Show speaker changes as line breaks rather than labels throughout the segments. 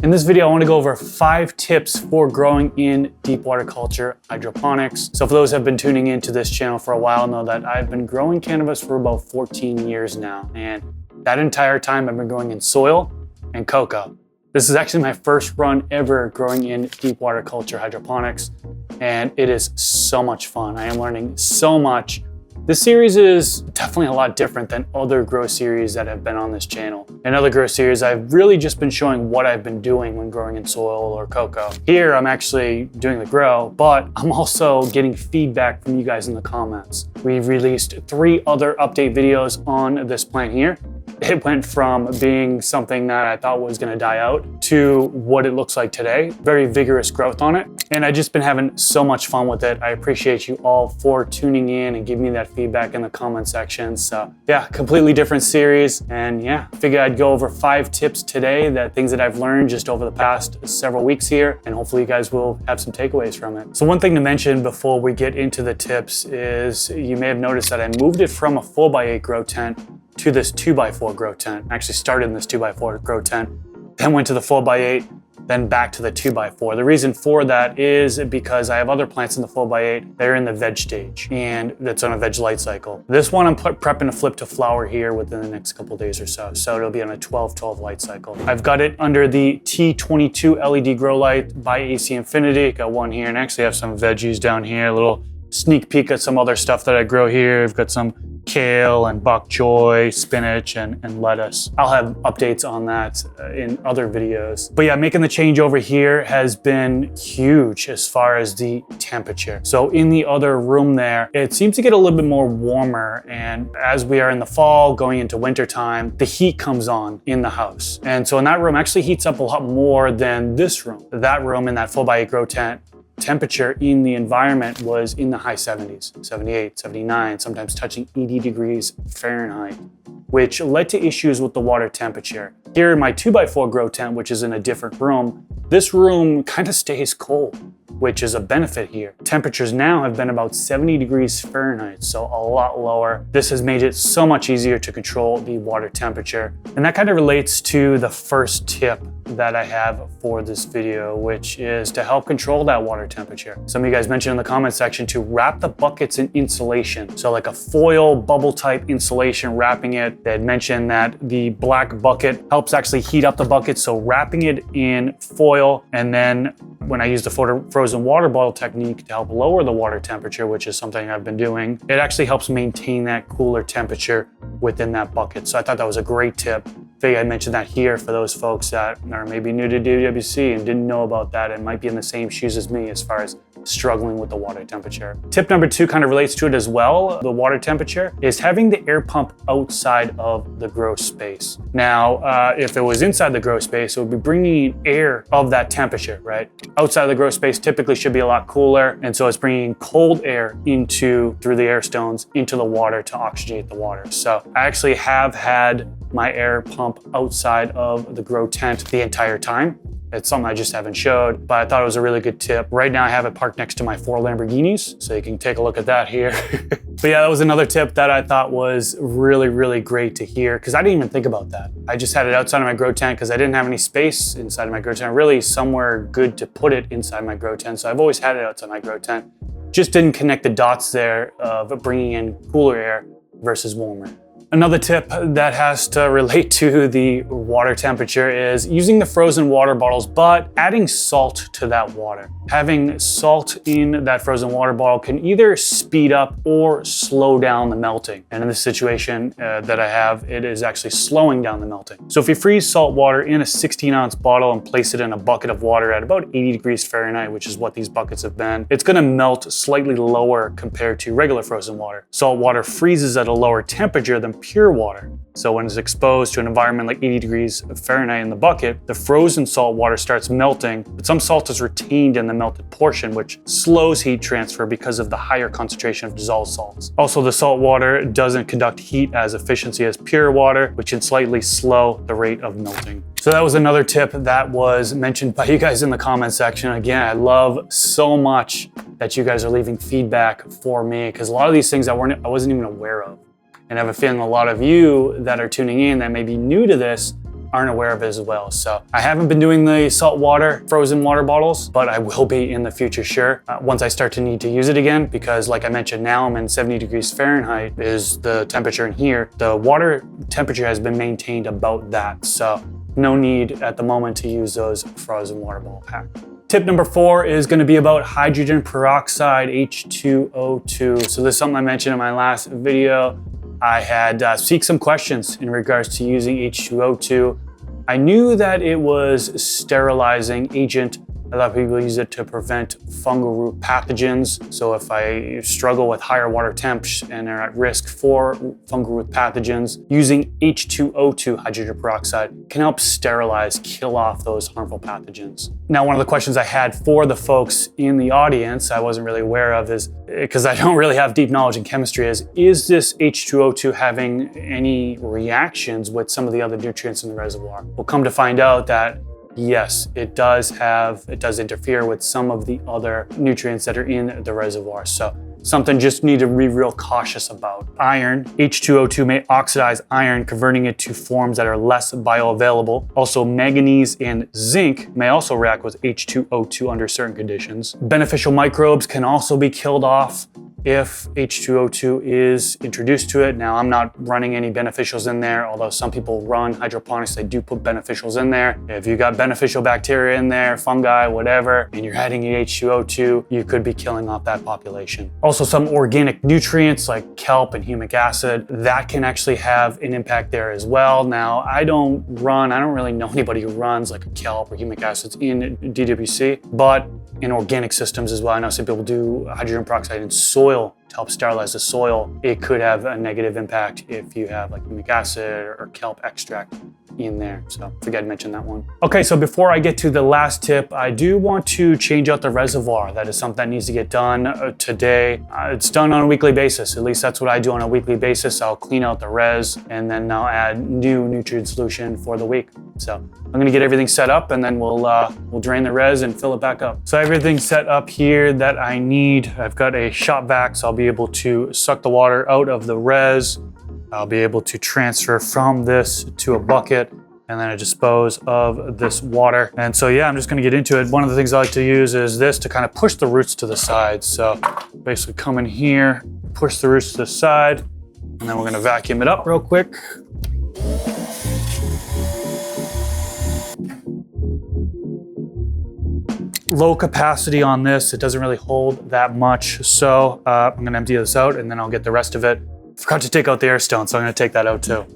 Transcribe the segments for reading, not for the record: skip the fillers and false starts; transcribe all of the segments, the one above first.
In this video, I want to go over 5 tips for growing in deep water culture hydroponics. So for those who have been tuning into this channel for a while, know that I've been growing cannabis for about 14 years now. And that entire time I've been growing in soil and cocoa. This is actually my first run ever growing in deep water culture hydroponics. And it is so much fun. I am learning so much. This series is definitely a lot different than other grow series that have been on this channel. In other grow series, I've really just been showing what I've been doing when growing in soil or cocoa. Here, I'm actually doing the grow, but I'm also getting feedback from you guys in the comments. We've released 3 other update videos on this plant here. It went from being something that I thought was gonna die out to what it looks like today. Very vigorous growth on it. And I've just been having so much fun with it. I appreciate you all for tuning in and giving me that feedback in the comment section. So yeah, completely different series. And yeah, figured I'd go over 5 tips today, things that I've learned just over the past several weeks here. And hopefully you guys will have some takeaways from it. So one thing to mention before we get into the tips is you may have noticed that I moved it from a 4x8 grow tent to this 2x4 grow tent. I actually started in this 2x4 grow tent, then went to the 4x8, then back to the 2x4. The reason for that is because I have other plants in the 4x8 that are in the veg stage, and that's on a veg light cycle. This one I'm prepping to flip to flower here within the next couple days or so. So it'll be on a 12-12 light cycle. I've got it under the T22 LED grow light by AC Infinity. Got one here, and I actually have some veggies down here, a little sneak peek at some other stuff that I grow here. I've got some kale and bok choy, spinach, and lettuce. I'll have updates on that in other videos. But yeah, making the change over here has been huge as far as the temperature. So in the other room there, it seems to get a little bit more warmer. And as we are in the fall, going into winter time, the heat comes on in the house. And so in that room actually heats up a lot more than this room. That room in that 4x8 grow tent, temperature in the environment was in the high 70s, 78, 79, sometimes touching 80 degrees Fahrenheit, which led to issues with the water temperature. Here in my 2x4 grow tent, which is in a different room, this room kind of stays cold, which is a benefit here. Temperatures now have been about 70 degrees Fahrenheit, so a lot lower. This has made it so much easier to control the water temperature. And that kind of relates to the first tip that I have for this video, which is to help control that water temperature. Some of you guys mentioned in the comment section to wrap the buckets in insulation. So like a foil bubble type insulation, wrapping it. They had mentioned that the black bucket helps actually heat up the bucket. So wrapping it in foil, and then when I use the frozen water bottle technique to help lower the water temperature, which is something I've been doing, it actually helps maintain that cooler temperature within that bucket. So I thought that was a great tip. I mentioned that here for those folks that are maybe new to DWC and didn't know about that and might be in the same shoes as me as far as struggling with the water temperature. Tip number 2 kind of relates to it as well. The water temperature is having the air pump outside of the grow space. Now, if it was inside the grow space, it would be bringing air of that temperature, right? Outside of the grow space typically should be a lot cooler. And so it's bringing cold air through the air stones into the water to oxygenate the water. So I actually have had my air pump outside of the grow tent the entire time. It's something I just haven't showed, but I thought it was a really good tip. Right now I have it parked next to my 4 Lamborghinis, so you can take a look at that here. But yeah, that was another tip that I thought was really, really great to hear, because I didn't even think about that. I just had it outside of my grow tent because I didn't have any space inside of my grow tent, really somewhere good to put it inside my grow tent. So I've always had it outside my grow tent. Just didn't connect the dots there of bringing in cooler air versus warmer. Another tip that has to relate to the water temperature is using the frozen water bottles, but adding salt to that water. Having salt in that frozen water bottle can either speed up or slow down the melting. And in this situation that I have, it is actually slowing down the melting. So if you freeze salt water in a 16-ounce bottle and place it in a bucket of water at about 80 degrees Fahrenheit, which is what these buckets have been, it's gonna melt slightly lower compared to regular frozen water. Salt water freezes at a lower temperature than pure water. So when it's exposed to an environment like 80 degrees Fahrenheit in the bucket, the frozen salt water starts melting, but some salt is retained in the melted portion, which slows heat transfer because of the higher concentration of dissolved salts. Also, the salt water doesn't conduct heat as efficiently as pure water, which can slightly slow the rate of melting. So that was another tip that was mentioned by you guys in the comment section. Again, I love so much that you guys are leaving feedback for me, because a lot of these things I wasn't even aware of. And I have a feeling a lot of you that are tuning in that may be new to this aren't aware of it as well. So I haven't been doing the saltwater frozen water bottles, but I will be in the future, sure, once I start to need to use it again, because like I mentioned, now I'm in 70 degrees Fahrenheit is the temperature in here. The water temperature has been maintained about that. So no need at the moment to use those frozen water bottle pack. Tip number 4 is going to be about hydrogen peroxide, H2O2. So this is something I mentioned in my last video. I had seeked some questions in regards to using H2O2. I knew that it was sterilizing agent. A lot of people use it to prevent fungal root pathogens. So if I struggle with higher water temps and are at risk for fungal root pathogens, using H2O2, hydrogen peroxide, can help sterilize, kill off those harmful pathogens. Now, one of the questions I had for the folks in the audience I wasn't really aware of is, because I don't really have deep knowledge in chemistry, is this H2O2 having any reactions with some of the other nutrients in the reservoir? We'll come to find out that yes, it does interfere with some of the other nutrients that are in the reservoir. So something just need to be real cautious about. Iron, H2O2 may oxidize iron, converting it to forms that are less bioavailable. Also, manganese and zinc may also react with H2O2 under certain conditions. Beneficial microbes can also be killed off if H2O2 is introduced to it. Now, I'm not running any beneficials in there, although some people run hydroponics, they do put beneficials in there. If you got beneficial bacteria in there, fungi, whatever, and you're adding H2O2, you could be killing off that population. Also, some organic nutrients like kelp and humic acid, that can actually have an impact there as well. Now, I don't really know anybody who runs like a kelp or humic acids in DWC, but in organic systems as well. I know some people do hydrogen peroxide in soil to help sterilize the soil. It could have a negative impact if you have like humic acid or kelp extract in there. So forget to mention that one. Okay, so before I get to the last tip, I do want to change out the reservoir. That is something that needs to get done today. It's done on a weekly basis. At least that's what I do on a weekly basis. I'll clean out the res and then I'll add new nutrient solution for the week. So I'm gonna get everything set up and then we'll drain the res and fill it back up. So everything's set up here that I need. I've got a shop vac, so I'll be able to suck the water out of the res. I'll be able to transfer from this to a bucket and then I dispose of this water. And so yeah, I'm just gonna get into it. One of the things I like to use is this to kind of push the roots to the side. So basically come in here, push the roots to the side, and then we're gonna vacuum it up real quick. Low capacity on this, it doesn't really hold that much. So I'm gonna empty this out and then I'll get the rest of it. Forgot to take out the air stone, so I'm gonna take that out too.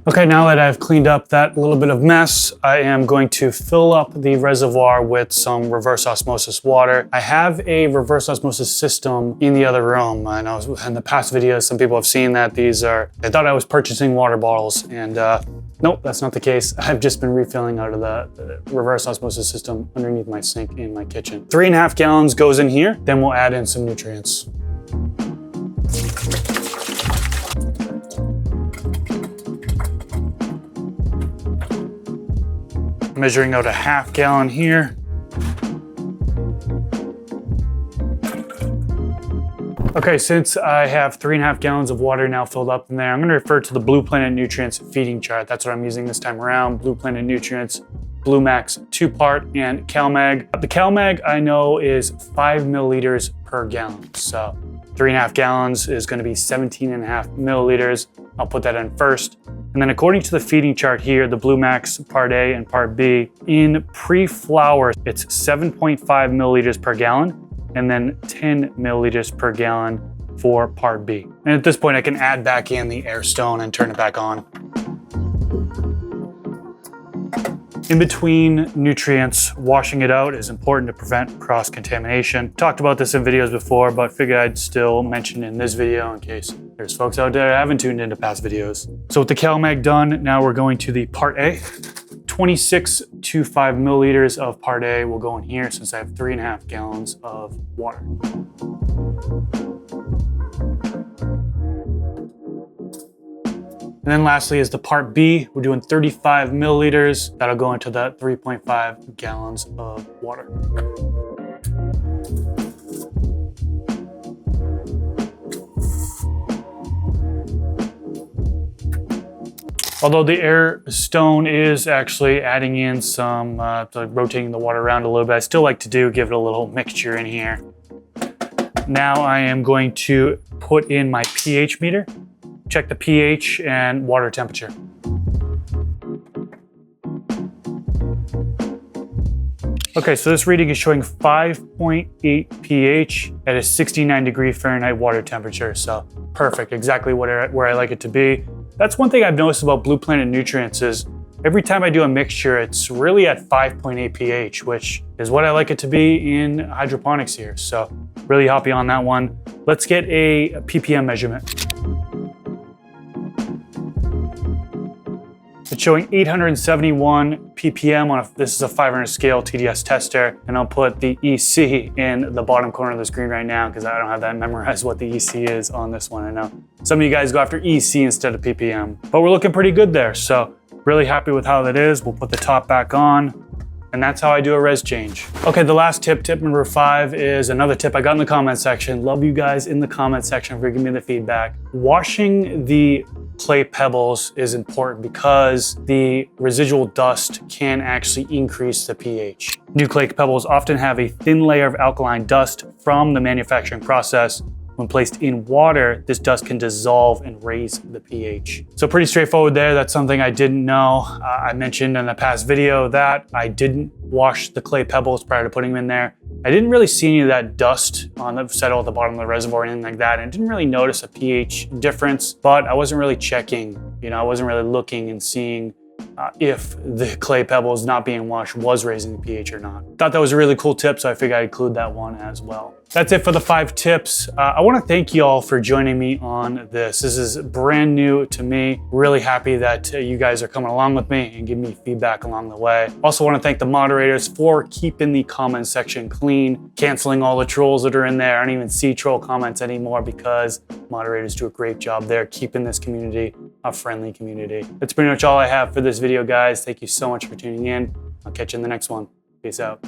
Okay, now that I've cleaned up that little bit of mess, I am going to fill up the reservoir with some reverse osmosis water. I have a reverse osmosis system in the other room. I know in the past videos, some people have seen that they thought I was purchasing water bottles, and nope, that's not the case. I've just been refilling out of the reverse osmosis system underneath my sink in my kitchen. 3.5 gallons goes in here, then we'll add in some nutrients. Measuring out a 1/2 gallon here. Okay, since I have 3.5 gallons of water now filled up in there, I'm gonna refer to the Blue Planet Nutrients feeding chart. That's what I'm using this time around. Blue Planet Nutrients, Blue Max 2-part, and CalMag. The CalMag I know is 5 milliliters per gallon. So 3.5 gallons is gonna be 17.5 milliliters. I'll put that in first. And then according to the feeding chart here, the Blue Max Part A and Part B, in pre-flower, it's 7.5 milliliters per gallon, and then 10 milliliters per gallon for Part B. And at this point, I can add back in the air stone and turn it back on. In between nutrients, washing it out is important to prevent cross-contamination. Talked about this in videos before, but figured I'd still mention in this video in case there's folks out there that haven't tuned into past videos. So with the CalMag done, now we're going to the Part A. 26 to 5 milliliters of Part A will go in here since I have 3.5 gallons of water. And then lastly is the part B. We're doing 35 milliliters. That'll go into that 3.5 gallons of water. Although the air stone is actually adding in some, rotating the water around a little bit, I still like to give it a little mixture in here. Now I am going to put in my pH meter, check the pH and water temperature. Okay, so this reading is showing 5.8 pH at a 69 Fahrenheit water temperature. So perfect, exactly where I like it to be. That's one thing I've noticed about Blue Planet nutrients is every time I do a mixture, it's really at 5.8 pH, which is what I like it to be in hydroponics here. So really happy on that one. Let's get a ppm measurement. It's showing 871 ppm on this is a 500 scale TDS tester, and I'll put the EC in the bottom corner of the screen right now because I don't have that memorized what the EC is on this one. I know some of you guys go after EC instead of ppm, but we're looking pretty good there. So really happy with how that is. We'll put the top back on. And that's how I do a res change. Okay, the last tip number 5 is another tip I got in the comment section. Love you guys in the comment section for giving me the feedback. Washing the clay pebbles is important because the residual dust can actually increase the pH. New clay pebbles often have a thin layer of alkaline dust from the manufacturing process. When placed in water, this dust can dissolve and raise the pH. So pretty straightforward there. That's something I didn't know. I mentioned in a past video that I didn't wash the clay pebbles prior to putting them in there. I didn't really see any of that dust on the settle at the bottom of the reservoir or anything like that. And I didn't really notice a pH difference, but I wasn't really checking. I wasn't really looking and seeing if the clay pebbles not being washed was raising the pH or not. Thought that was a really cool tip, so I figured I'd include that one as well. That's it for the 5 tips. I want to thank you all for joining me on this. This is brand new to me. Really happy that you guys are coming along with me and giving me feedback along the way. Also want to thank the moderators for keeping the comment section clean, canceling all the trolls that are in there. I don't even see troll comments anymore because moderators do a great job there, keeping this community a friendly community. That's pretty much all I have for this video, guys. Thank you so much for tuning in. I'll catch you in the next one. Peace out.